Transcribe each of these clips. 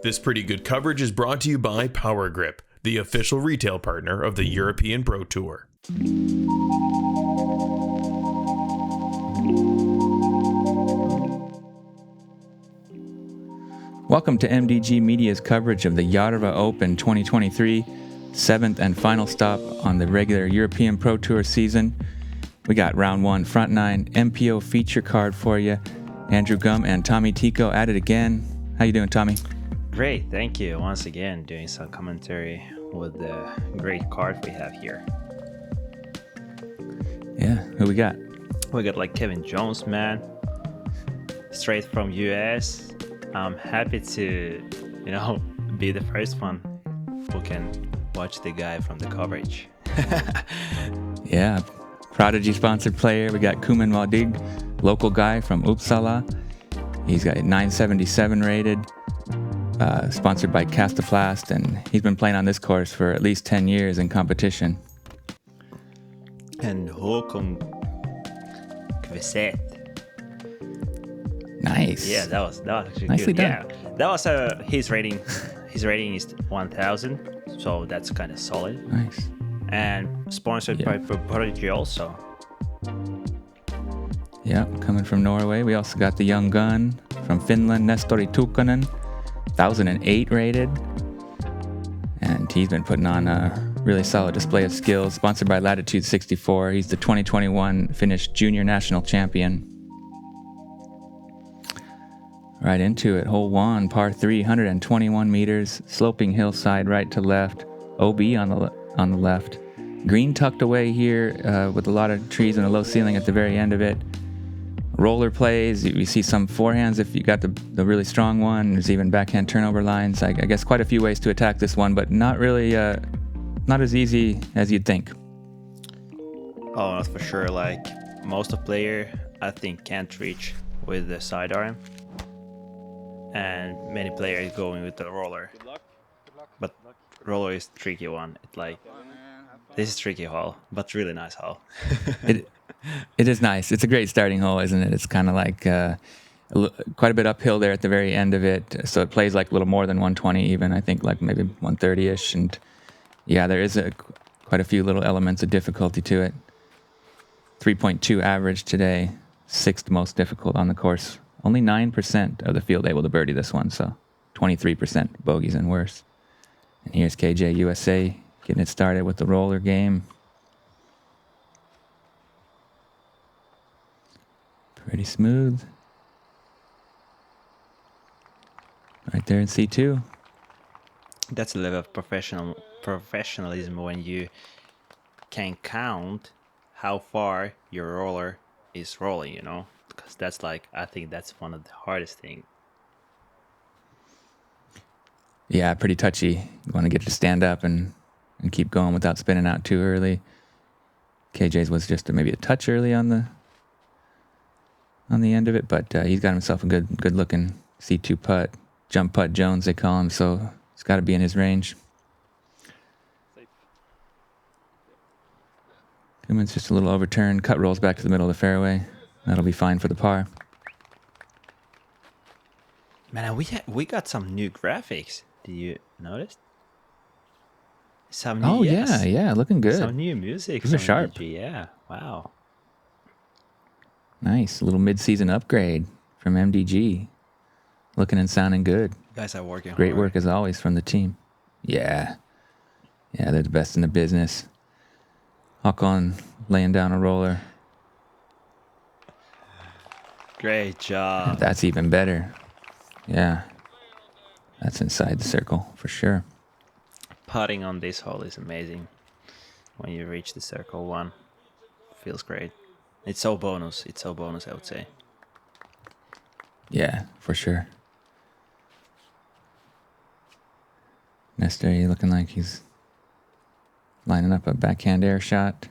This pretty good coverage is brought to you by Power Grip, the official retail partner of the European Pro Tour. Welcome to MDG Media's coverage of the Järva Open 2023, seventh and final stop on the regular European Pro Tour season. We got round one, front nine, MPO feature card for you. Andrew Gum and Tomi Tikko at it again. How you doing, Tomi? Great, thank you. Once again, doing some commentary with the great card we have here. Yeah, who we got? We got like Kevin Jones, man. Straight from US. I'm happy to, be the first one who can watch the guy from the coverage. Yeah, Prodigy sponsored player. We got Kymen Modig, local guy from Uppsala. He's got 977 rated, sponsored by Castaplast, and he's been playing on this course for at least 10 years in competition. And Håkon Kveseth. Nice. Yeah, that was actually nicely good. done. Yeah, that was his rating. His rating is 1000, so that's kind of solid. Nice. And sponsored by Prodigy also. Yeah, coming from Norway. We also got the young gun from Finland, Nestori Tuhkanen, 1008 rated. And he's been putting on a really solid display of skills, sponsored by Latitude 64. He's the 2021 Finnish junior national champion. Right into it, hole one, par 3, 121 meters, sloping hillside right to left, OB on the left. Green tucked away here with a lot of trees and a low ceiling at the very end of it. Roller plays, you see some forehands if you got the really strong one. There's even backhand turnover lines. I guess quite a few ways to attack this one, but not really, not as easy as you'd think. Oh, that's for sure. Like most of player, I think can't reach with the sidearm. And many players going with the roller. Good luck. But roller is tricky one. It's like this is tricky hole, but really nice hole. It is nice. It's a great starting hole, isn't it? It's kind of like quite a bit uphill there at the very end of it. So it plays like a little more than 120 even. I think like maybe 130-ish. And yeah, there is quite a few little elements of difficulty to it. 3.2 average today, sixth most difficult on the course. Only 9% of the field able to birdie this one, so 23% bogeys and worse. And here's KJ USA getting it started with the roller game. Pretty smooth. Right there in C2. That's a level of professionalism when you can count how far your roller is rolling, Because that's I think that's one of the hardest things. Yeah, pretty touchy. You want to get it to stand up and keep going without spinning out too early. KJ's was just maybe a touch early on the end of it, but he's got himself a good looking C2 putt, jump putt Jones they call him, so it's got to be in his range. Kymen's just a little overturned, cut rolls back to the middle of the fairway. That'll be fine for the par. Man, we got some new graphics. Did you notice? Some new, yeah, looking good. Some new music. These are sharp. MDG, yeah, wow. Nice, a little mid-season upgrade from MDG. Looking and sounding good. You guys are working Great hard. work as always from the team. Yeah, they're the best in the business. Håkon laying down a roller. Great job. That's even better. Yeah. That's inside the circle for sure. Putting on this hole is amazing. When you reach the circle one, feels great. It's so bonus, I would say. Yeah, for sure. Nestori looking like he's lining up a backhand air shot.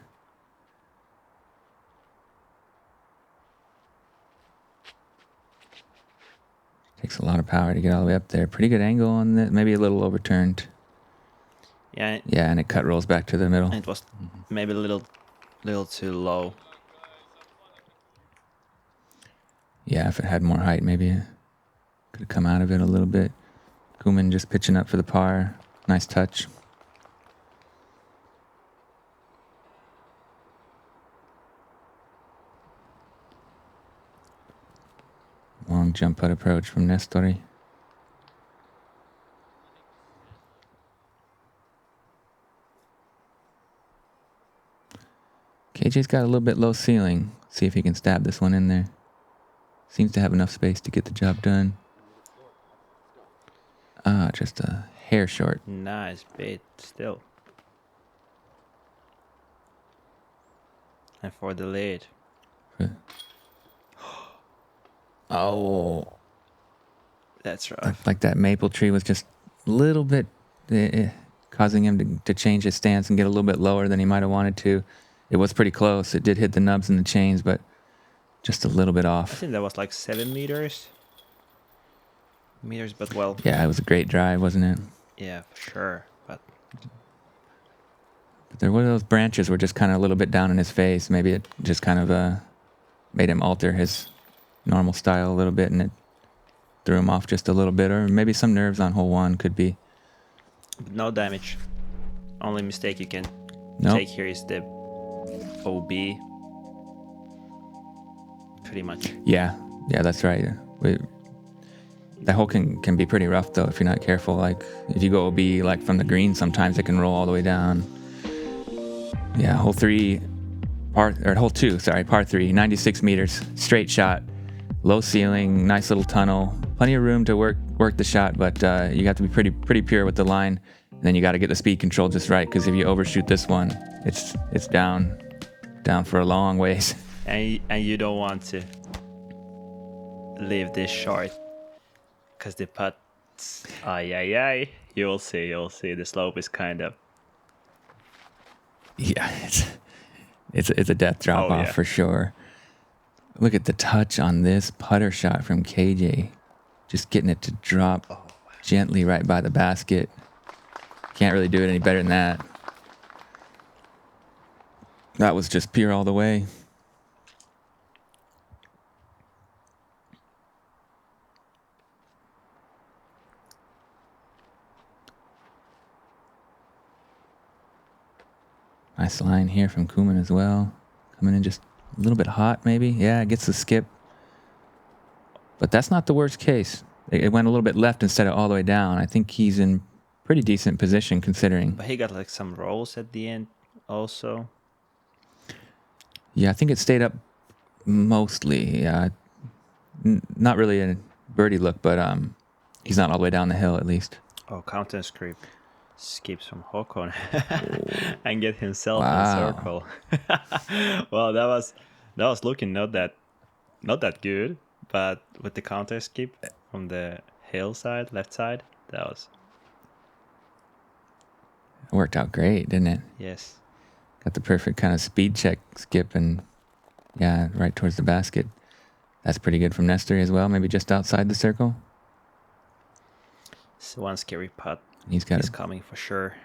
Takes a lot of power to get all the way up there. Pretty good angle on that. Maybe a little overturned. Yeah. Yeah, and it cut rolls back to the middle. It was maybe a little too low. Yeah, if it had more height, maybe it could have come out of it a little bit. Kymen just pitching up for the par. Nice touch. Long jump putt approach from Nestori. KJ's got a little bit low ceiling. See if he can stab this one in there. Seems to have enough space to get the job done. Just a hair short. Nice bait still. And for the lead. Oh. That's rough. Like that maple tree was just a little bit causing him to change his stance and get a little bit lower than he might have wanted to. It was pretty close. It did hit the nubs and the chains, but just a little bit I off. think that was like 7 meters. But well. Yeah, it was a great drive, wasn't it? Yeah, for sure. But there were those branches were just kind of a little bit down in his face. Maybe it just kind of made him alter his normal style a little bit, and it threw him off just a little bit. Or maybe some nerves on hole one could be. no damage. Only mistake you can take here is the OB. Pretty much. Yeah, that's right. That hole can be pretty rough though if you're not careful. Like if you go OB like from the green, sometimes it can roll all the way down. Yeah, hole 2, par 3, 96 meters, straight shot, low ceiling, nice little tunnel, plenty of room to work the shot, but you have to be pretty pure with the line, and then you got to get the speed control just right, because if you overshoot this one, it's down for a long ways. And you don't want to leave this short, because the putts, you'll see the slope is kind of. Yeah, it's a death drop off for sure. Look at the touch on this putter shot from KJ. Just getting it to drop gently right by the basket. Can't really do it any better than that. That was just pure all the way. Nice line here from Kymen as well. Coming in just a little bit hot, maybe. Yeah, it gets the skip. But that's not the worst case. It went a little bit left instead of all the way down. I think he's in pretty decent position considering. But he got like some rolls at the end also. Yeah, I think it stayed up mostly. Yeah, not really a birdie look, but he's not all the way down the hill at least. Oh, counter script. Skips from Håkon and get himself in circle. Well, that was looking not that good, but with the counter skip from the hillside, left side, that was. It worked out great, didn't it? Yes. Got the perfect kind of speed check skip and right towards the basket. That's pretty good from Nestori as well. Maybe just outside the circle. It's one scary putt. He's coming for sure.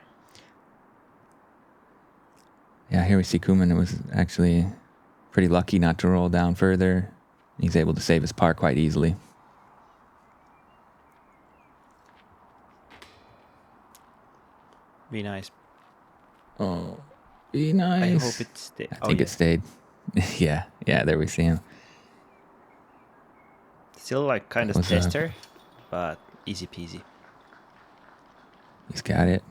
Yeah, here we see Kymen. It was actually pretty lucky not to roll down further. He's able to save his par quite easily. Be nice. Oh, be nice. I hope it stayed. I think it stayed. yeah, there we see him. Still like kind of tester, but easy peasy. He's got it.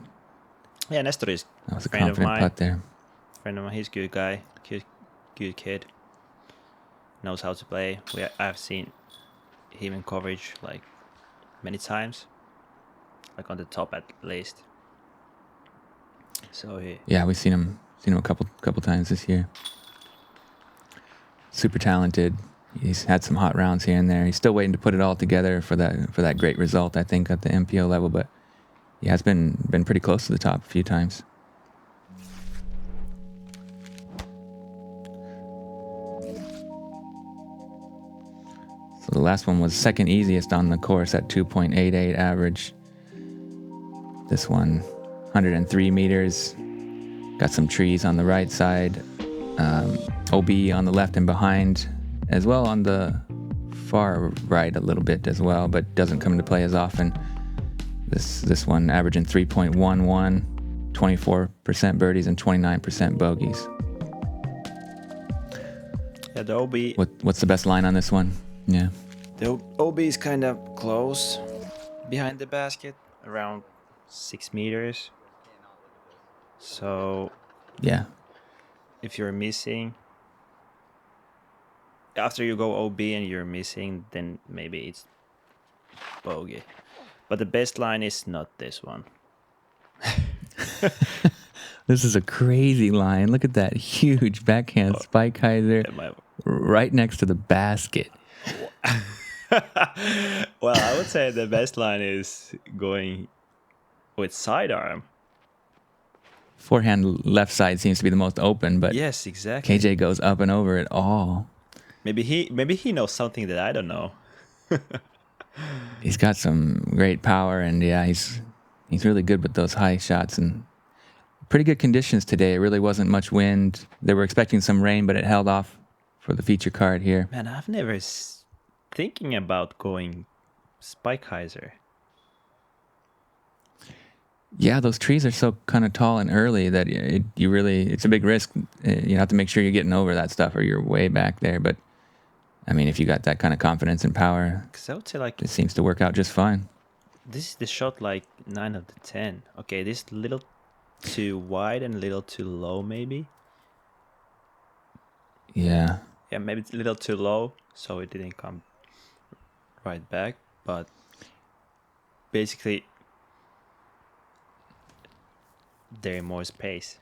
Yeah, Nestori is that was a friend confident of mine. putt there. Friend of mine, he's a good guy, good kid. Knows how to play. I've seen him in coverage like many times, like on the top at least. So we've seen him a couple times this year. Super talented. He's had some hot rounds here and there. He's still waiting to put it all together for that great result, I think, at the MPO level, but he has been pretty close to the top a few times. So the last one was second easiest on the course at 2.88 average. This one, 103 meters. Got some trees on the right side. OB on the left and behind, as well on the far right a little bit as well, but doesn't come into play as often. This one averaging 3.11, 24% birdies and 29% bogeys. Yeah, the OB. What's the best line on this one? Yeah. The OB is kind of close behind the basket, around 6 meters. So Yeah. if you're missing, after you go OB and you're missing, then maybe it's bogey. But the best line is not this one. This is a crazy line. Look at that huge backhand spike hyzer right next to the basket. Well, I would say the best line is going with sidearm. Forehand left side seems to be the most open, but Yes, exactly. KJ goes up and over it all. Maybe he knows something that I don't know. He's got some great power, and yeah, he's really good with those high shots and pretty good conditions today. It really wasn't much wind. They were expecting some rain, but it held off for the feature card here. Man, I've never thinking about going spike hyzer. Yeah, those trees are so kind of tall and early that it's a big risk. You have to make sure you're getting over that stuff or you're way back there. But I mean, if you got that kind of confidence and power, Because I would say like it seems to work out just fine. this is the shot like 9 out of 10. Okay, this little too wide and a little too low maybe. Yeah. Yeah, maybe it's a little too low, so it didn't come right back. But basically, there more space.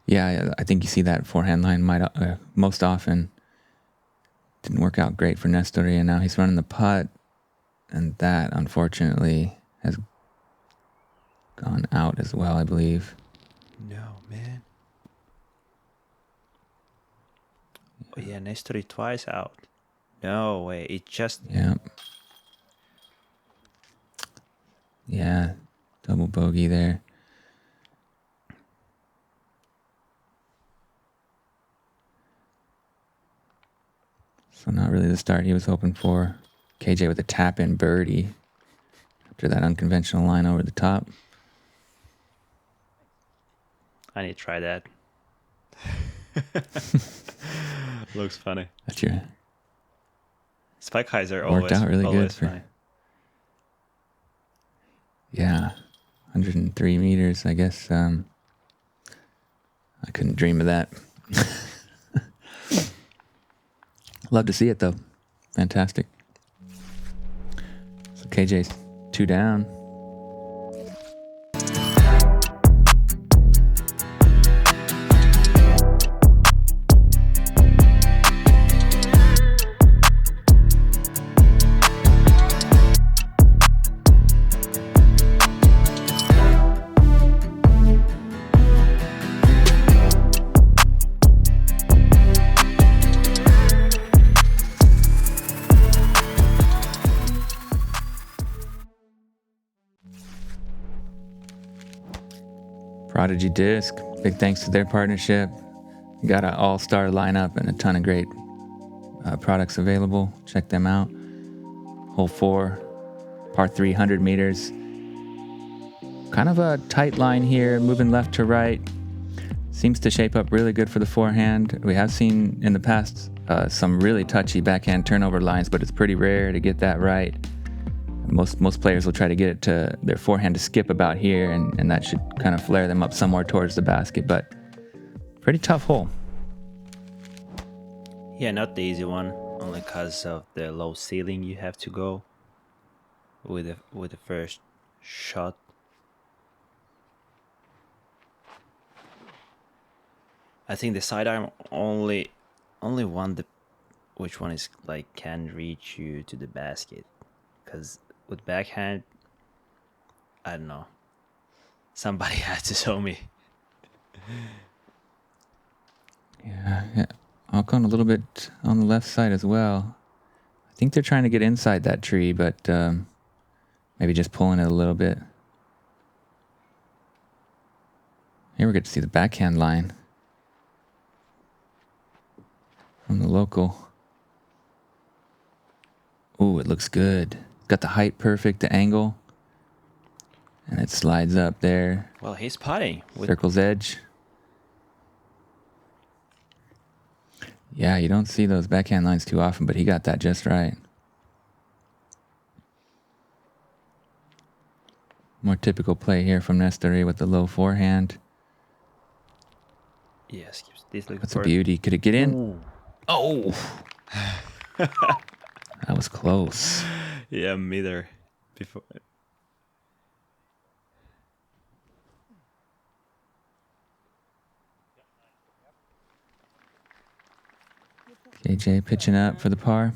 Yeah, I think you see that forehand line most often. Didn't work out great for Nestori, and now he's running the putt, and that unfortunately has gone out as well, I believe. No, man. Oh, yeah, Nestori twice out. No way, it just... Yeah, double bogey there. So not really the start he was hoping for. KJ with a tap-in birdie after that unconventional line over the top. I need to try that. Looks funny. That's your Spike hyzer worked out really good for... fine. Yeah, 103 meters, I guess. I couldn't dream of that. Love to see it, though. Fantastic. So KJ's 2 down. Prodigy Disc, big thanks to their partnership. Got an all-star lineup and a ton of great products available. Check them out. Hole 4, par 3, 100 meters. Kind of a tight line here, moving left to right. Seems to shape up really good for the forehand. We have seen in the past some really touchy backhand turnover lines, but it's pretty rare to get that right. Most players will try to get it to their forehand to skip about here, and that should kind of flare them up somewhere towards the basket, but pretty tough hole. Yeah, not the easy one, only because of the low ceiling you have to go with the first shot. I think the sidearm only one which one is like can reach you to the basket, because with backhand, I don't know. Somebody has to show me. Yeah. Håkon a little bit on the left side as well. I think they're trying to get inside that tree, but maybe just pulling it a little bit. Here we get to see the backhand line from the local. Ooh, it looks good. Got the height perfect, the angle. And it slides up there. Well, he's putting. Circle's edge. Yeah, you don't see those backhand lines too often, but he got that just right. More typical play here from Nestori with the low forehand. Yes, this looks That's a beauty. Could it get in? Ooh. Oh! That was close. Yeah, me there. Before. KJ pitching up for the par.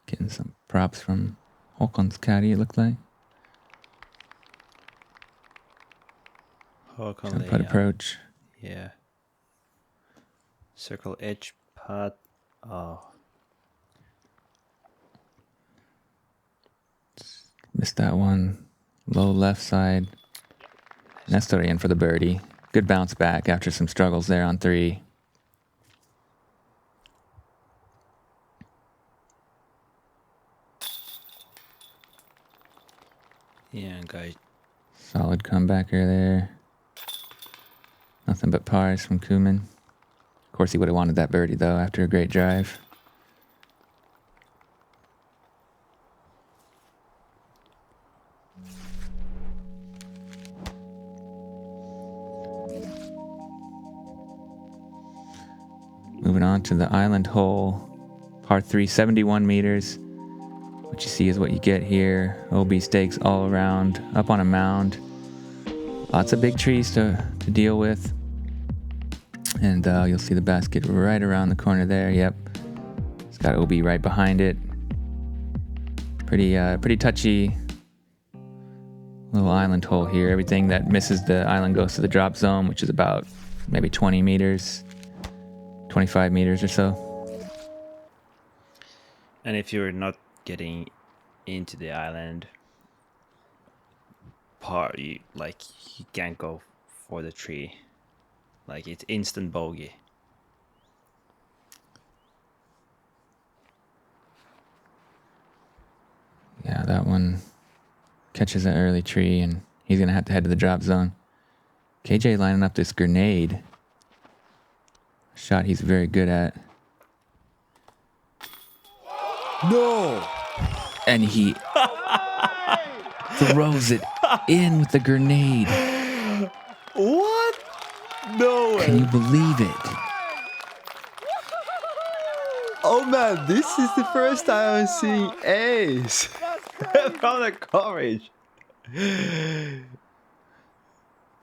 Getting some props from Håkon's caddy, it looked like. Håkon, putt approach. Yeah. Circle edge putt. Oh. Missed that one. Low left side. Nestori in for the birdie. Good bounce back after some struggles there on 3. Yeah, guys. Solid comebacker there. Nothing but pars from Kymen. Of course, he would have wanted that birdie, though, after a great drive. Moving on to the island hole. Par 3, 71 meters. What you see is what you get here. OB stakes all around, up on a mound. Lots of big trees to deal with. And you'll see the basket right around the corner there. Yep. It's got OB right behind it. Pretty touchy little island hole here. Everything that misses the island goes to the drop zone, which is about maybe 20 meters, 25 meters or so. And if you're not getting into the island part, you can't go for the tree. Like, it's instant bogey. Yeah, that one catches an early tree, and he's going to have to head to the drop zone. KJ lining up this grenade. Shot he's very good at. No! And he throws it in with the grenade. What? No way. Can you believe it? Oh man, this is the first time I'm seeing ace from the coverage.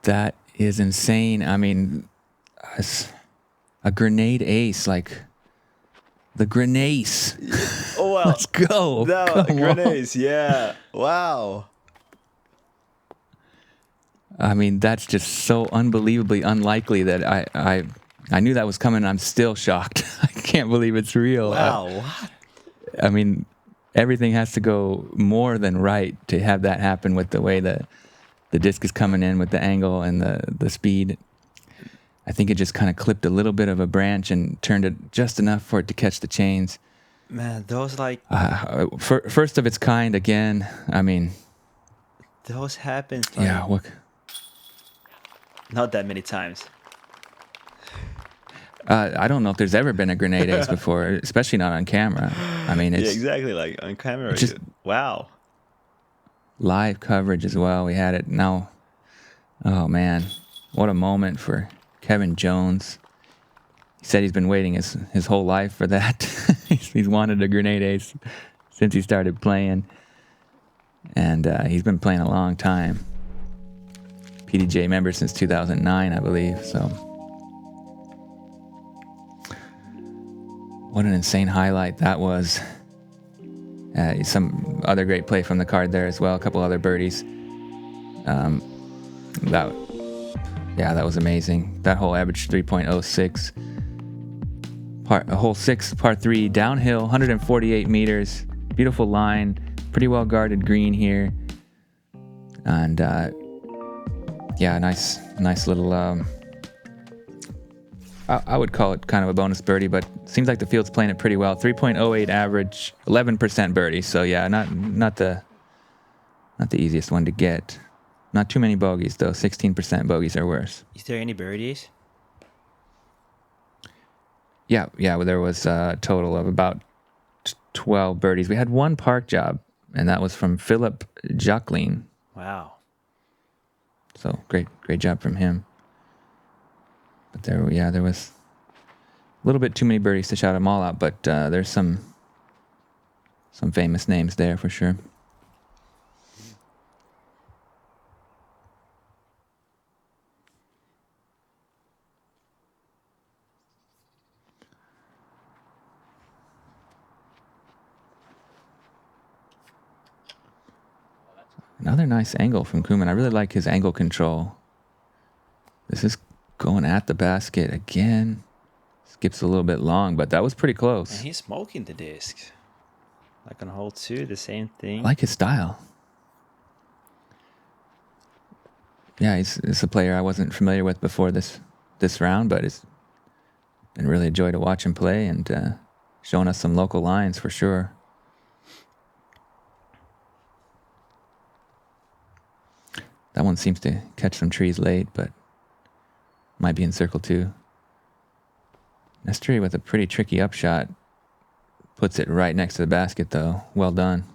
That is insane. I mean, a grenade ace, like the grenades. Oh well. Let's go. No, grenades, yeah. Wow. I mean, that's just so unbelievably unlikely that I knew that was coming. I'm still shocked. I can't believe it's real. Wow, what? I mean, everything has to go more than right to have that happen with the way that the disc is coming in with the angle and the speed. I think it just kind of clipped a little bit of a branch and turned it just enough for it to catch the chains. Man, those first of its kind again. I mean, those happen. Yeah, what? Not that many times. I don't know if there's ever been a grenade ace before, especially not on camera. I mean, it's exactly, like on camera. Just wow. Live coverage as well. We had it now. Oh man, what a moment for Kevin Jones. He said he's been waiting his whole life for that. He's wanted a grenade ace since he started playing, and he's been playing a long time. PDGA member since 2009, I believe. So, what an insane highlight that was. Some other great play from the card there as well. A couple other birdies. That was amazing. That whole average 3.06. Hole 6, par 3, downhill, 148 meters. Beautiful line. Pretty well guarded green here. And nice little I would call it kind of a bonus birdie, but seems like the field's playing it pretty well. 3.08 average, 11% birdie. So yeah, not the easiest one to get. Not too many bogeys though. 16% bogeys or worse. Is there any birdies? Yeah. Well, there was a total of about 12 birdies. We had one park job, and that was from Philip Jacqueline. Wow. So great job from him. But there was a little bit too many birdies to shout them all out, but there's some famous names there for sure. Another nice angle from Kymen. I really like his angle control. This is going at the basket again. Skips a little bit long, but that was pretty close. And he's smoking the disc. Like on hole 2, the same thing. I like his style. Yeah, he's a player I wasn't familiar with before this round, but it's been really a joy to watch him play and showing us some local lines for sure. That one seems to catch some trees late, but might be in circle 2. Nestori with a pretty tricky upshot. Puts it right next to the basket, though. Well done.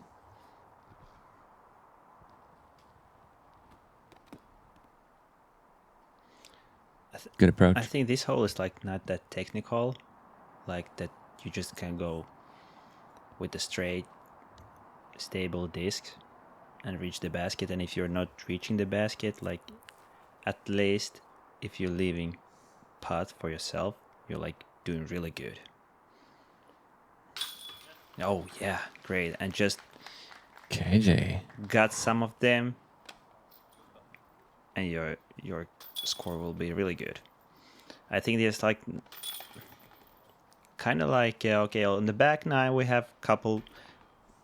Good approach. I think this hole is like not that technical. Like that you just can go with a straight, stable disc and reach the basket. And if you're not reaching the basket, like at least if you're leaving putt for yourself, you're like doing really good. Oh yeah, great. And just KJ got some of them, and your score will be really good. I think there's like kind of like okay, on the back 9 we have a couple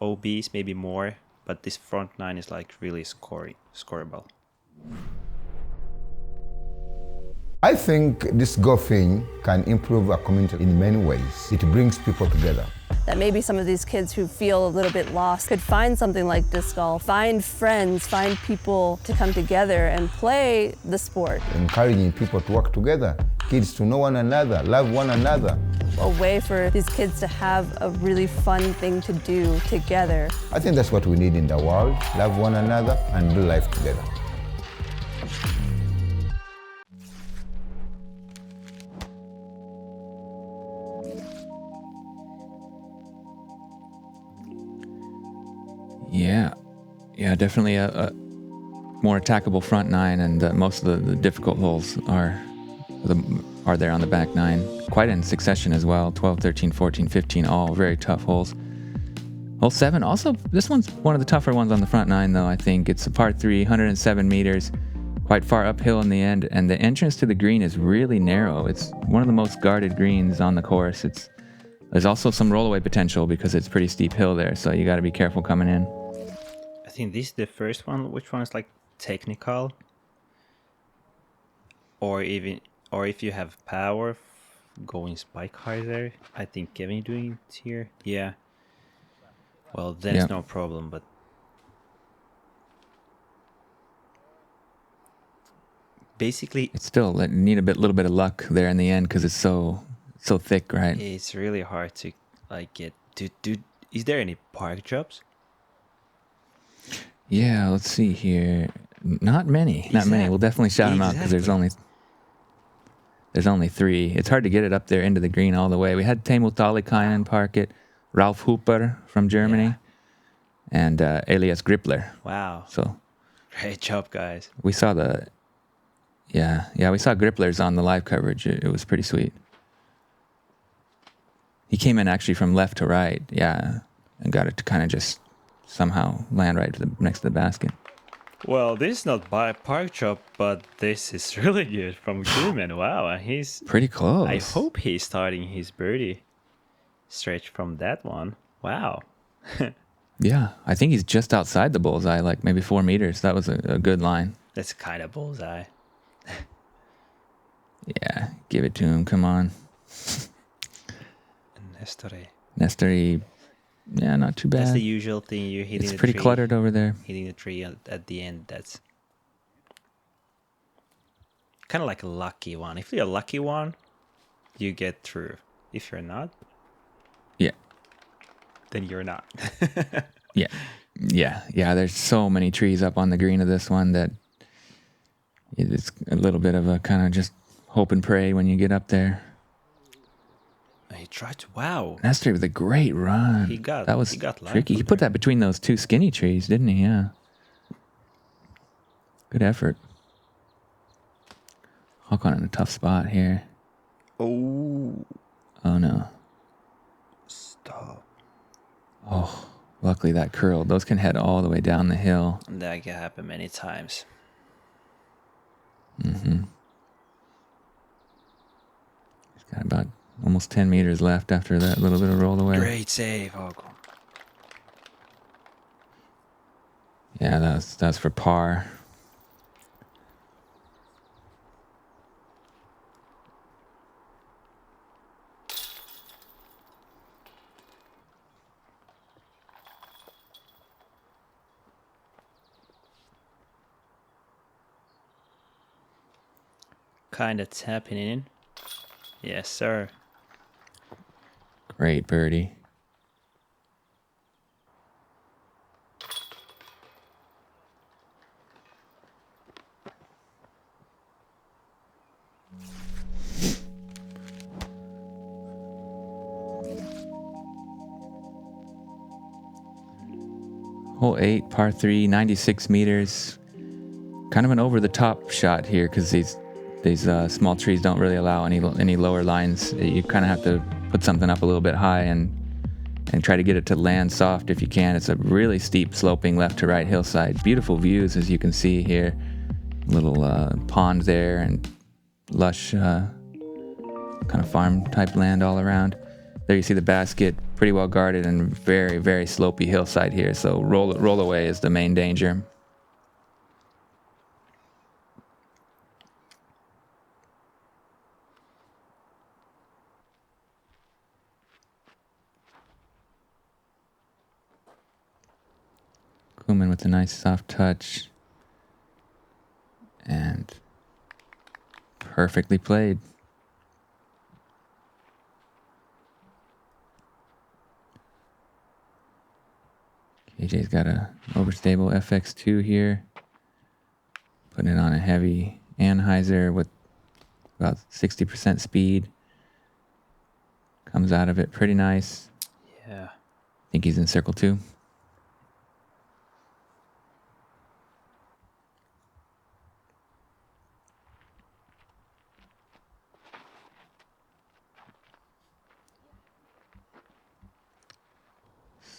OBs, maybe more, but this front 9 is like really scoreable. I think this golfing can improve our community in many ways. It brings people together. That maybe some of these kids who feel a little bit lost could find something like disc golf, find friends, find people to come together and play the sport. Encouraging people to work together, kids to know one another, love one another. A way for these kids to have a really fun thing to do together. I think that's what we need in the world, love one another and do life together. Yeah, definitely a more attackable front 9, and most of the difficult holes are there on the back 9. Quite in succession as well. 12, 13, 14, 15, all very tough holes. Hole 7, also, this one's one of the tougher ones on the front 9, though, I think. It's a par 3, 107 meters, quite far uphill in the end, and the entrance to the green is really narrow. It's one of the most guarded greens on the course. There's also some rollaway potential because it's pretty steep hill there, so you got to be careful coming in. I think this is the first one. Which one is like technical? Or if you have power, going spike harder. I think Kevin doing it here. Yeah. Well, then it's no problem, but basically it's still need a little bit of luck there in the end because it's so thick, right? It's really hard to like get to do. Is there any park jobs? Yeah, let's see here. Not many. We'll definitely shout them out because there's only 3. It's hard to get it up there into the green all the way. We had Teemu Talikainen park it, Ralf Hooper from Germany, and Elias Grippler. Wow. So great job, guys. We saw we saw Grippler's on the live coverage. It was pretty sweet. He came in actually from left to right, and got it to kind of just somehow land right next to the basket. Well, this is not by park job, but this is really good from Kymen. Wow, and he's pretty close. I hope he's starting his birdie stretch from that one. Wow. Yeah, I think he's just outside the bullseye, like maybe 4 meters. That was a good line. That's kind of bullseye. Yeah, give it to him. Come on. Nestori, yeah, not too bad. That's the usual thing. You're hitting It's the pretty tree. cluttered over there. Hitting the tree at the end. That's kind of like a lucky one. If you're a lucky one, you get through. If you're not, Yeah. then you're not. Yeah. There's so many trees up on the green of this one that it's a little bit of a kind of just hope and pray when you get up there. He tried to. Wow. Nestori with a great run. That was tricky. He put that between those two skinny trees, didn't he? Yeah. Good effort. Håkon in a tough spot here. Oh. Oh no. Stop. Oh, luckily that curled. Those can head all the way down the hill. That can happen many times. Mm-hmm. He's got about almost 10 meters left after that little bit of roll away. Great save, Håkon. Yeah, that's for par. Kind of tapping in. Yes, sir. Great birdie. Hole 8, par 3, 96 meters. Kind of an over-the-top shot here because these small trees don't really allow any lower lines. You kind of have to put something up a little bit high and try to get it to land soft if you can. It's a really steep sloping left to right hillside. Beautiful views as you can see here. Little pond there and lush kind of farm type land all around. There you see the basket, pretty well guarded and very, very slopey hillside here. So roll away is the main danger. Kymen with a nice soft touch. And perfectly played. KJ's got a overstable FX2 here. Putting it on a heavy anhyzer with about 60% speed. Comes out of it pretty nice. Yeah. I think he's in circle 2.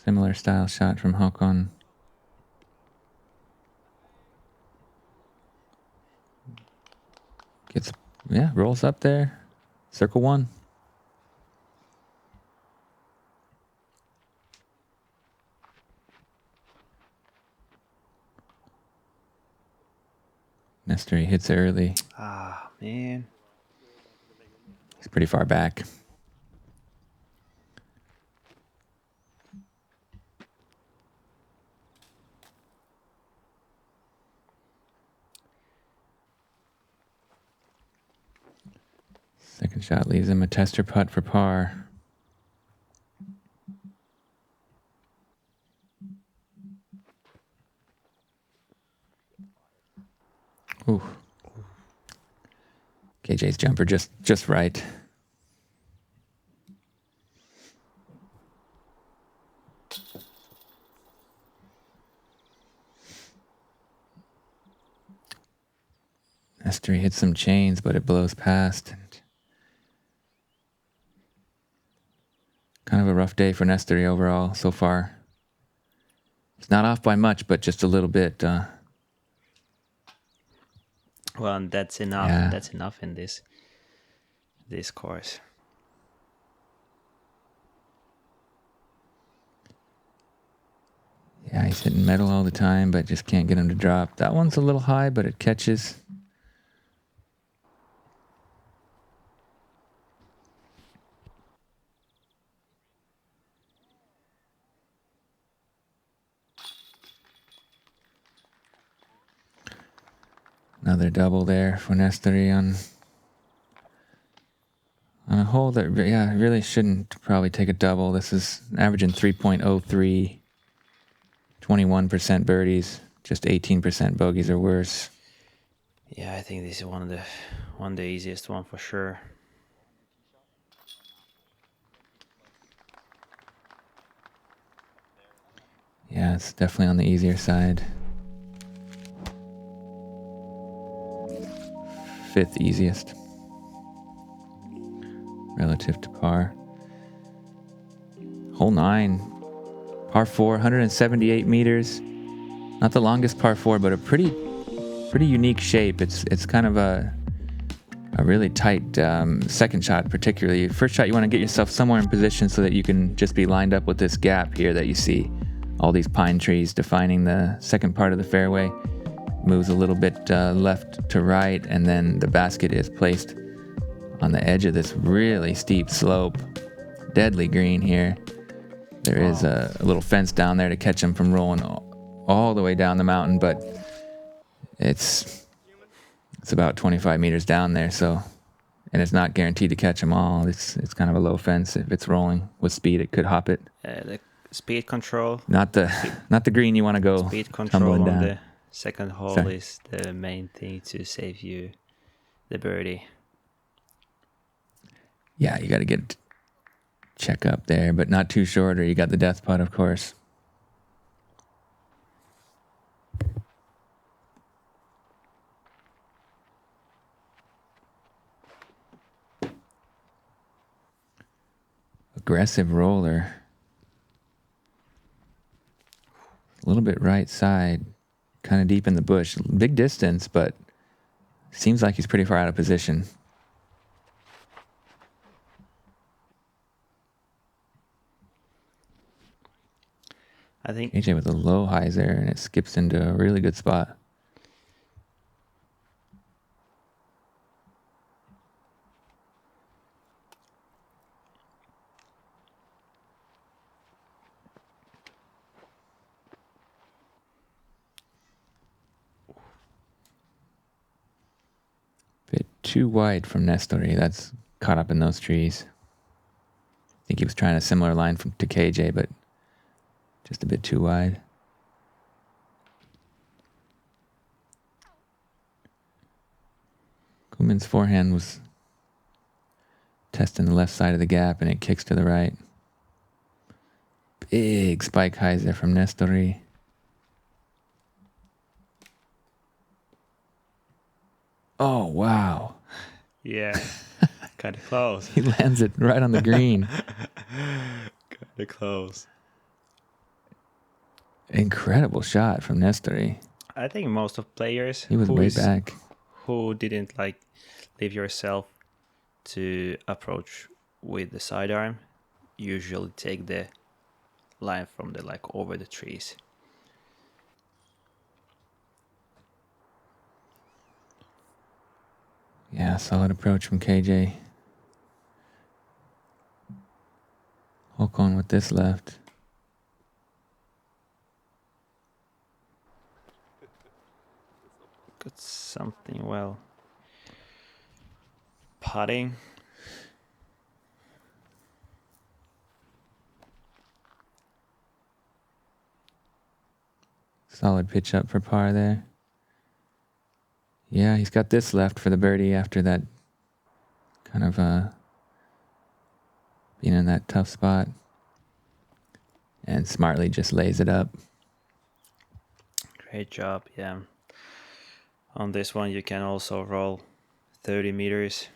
Similar style shot from Håkon. Rolls up there. Circle 1. Nestori hits early. Ah, man. He's pretty far back. Second shot leaves him a tester putt for par. Ooh. KJ's jumper just right. Nestori hits some chains, but it blows past. Kind of a rough day for Nestori overall so far. It's not off by much, but just a little bit. Well, and that's enough. Yeah. That's enough in this course. Yeah, he's hitting metal all the time, but just can't get him to drop. That one's a little high, but it catches. Another double there for Nestori on a hole that, yeah, really shouldn't probably take a double. This is averaging 3.03, 21% birdies, just 18% bogeys or worse. Yeah, I think this is one of the easiest one for sure. Yeah, it's definitely on the easier side. 5th easiest relative to par. Hole 9, par 4, 178 meters. Not the longest par 4, but a pretty unique shape. It's kind of a really tight second shot, particularly. First shot, you want to get yourself somewhere in position so that you can just be lined up with this gap here that you see. All these pine trees defining the second part of the fairway. Moves a little bit left to right, and then the basket is placed on the edge of this really steep slope. Deadly green here. There is a little fence down there to catch him from rolling all the way down the mountain, but it's about 25 meters down there, so, and it's not guaranteed to catch them all. It's kind of a low fence. If it's rolling with speed, it could hop it. The speed control. Not the green you want to go Speed control tumbling on down. the second hole Sorry. is the main thing to save you the birdie. Yeah, you got to get check up there, but not too short, or you got the death putt, of course. Aggressive roller. A little bit right side, kind of deep in the bush. Big distance, but seems like he's pretty far out of position. I think AJ with a low highs there, and it skips into a really good spot. Bit too wide from Nestori. That's caught up in those trees. I think he was trying a similar line to KJ, but just a bit too wide. Kymen's forehand was testing the left side of the gap, and it kicks to the right. Big spike highs there from Nestori. Oh, wow. yeah, kind of close. He lands it right on the green. Kind of close. Incredible shot from Nestori. I think most of players He was way back. who didn't like leave yourself to approach with the sidearm usually take the line from the over the trees. Yeah, solid approach from KJ. Håkon with this left. Got something well. Putting. Solid pitch up for par there. Yeah, he's got this left for the birdie after that kind of being in that tough spot. And smartly just lays it up. Great job, yeah. On this one you can also roll 30 meters,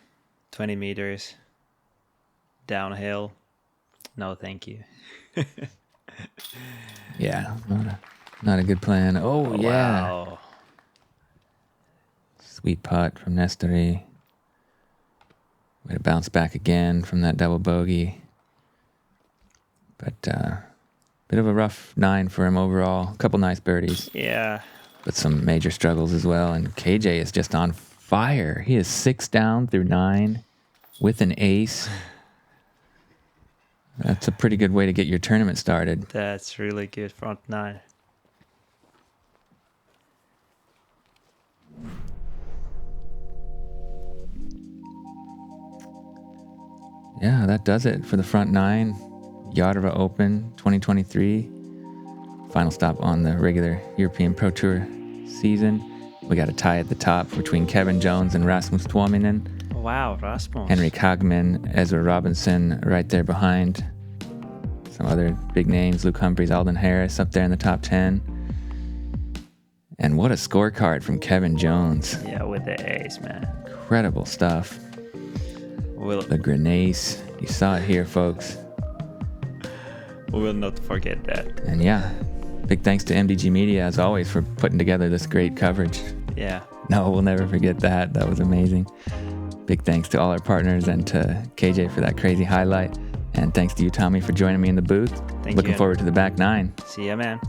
20 meters, downhill. No, thank you. Yeah, not a good plan. Oh, yeah. Wow. Sweet putt from Nestori. Way to bounce back again from that double bogey. But bit of a rough 9 for him overall. A couple nice birdies, Yeah. but some major struggles as well. And KJ is just on fire. He is 6 down through 9 with an ace. That's a pretty good way to get your tournament started. That's really good front 9. yeah, that does it for the front 9. Järva Open 2023. Final stop on the regular European Pro Tour season. We got a tie at the top between Kevin Jones and Rasmus Tuominen. Wow, Rasmus. Henrik Hagman, Ezra Robinson right there behind. Some other big names, Luke Humphries, Alden Harris up there in the top 10. And what a scorecard from Kevin Jones. Yeah, with the A's, man. Incredible stuff. The grenades. You saw it here, folks. We will not forget that. And yeah, big thanks to MDG Media, as always, for putting together this great coverage. Yeah. No, we'll never forget that. That was amazing. Big thanks to all our partners and to KJ for that crazy highlight. And thanks to you, Tomi, for joining me in the booth. Thank you. Looking forward to the back 9. See ya, man.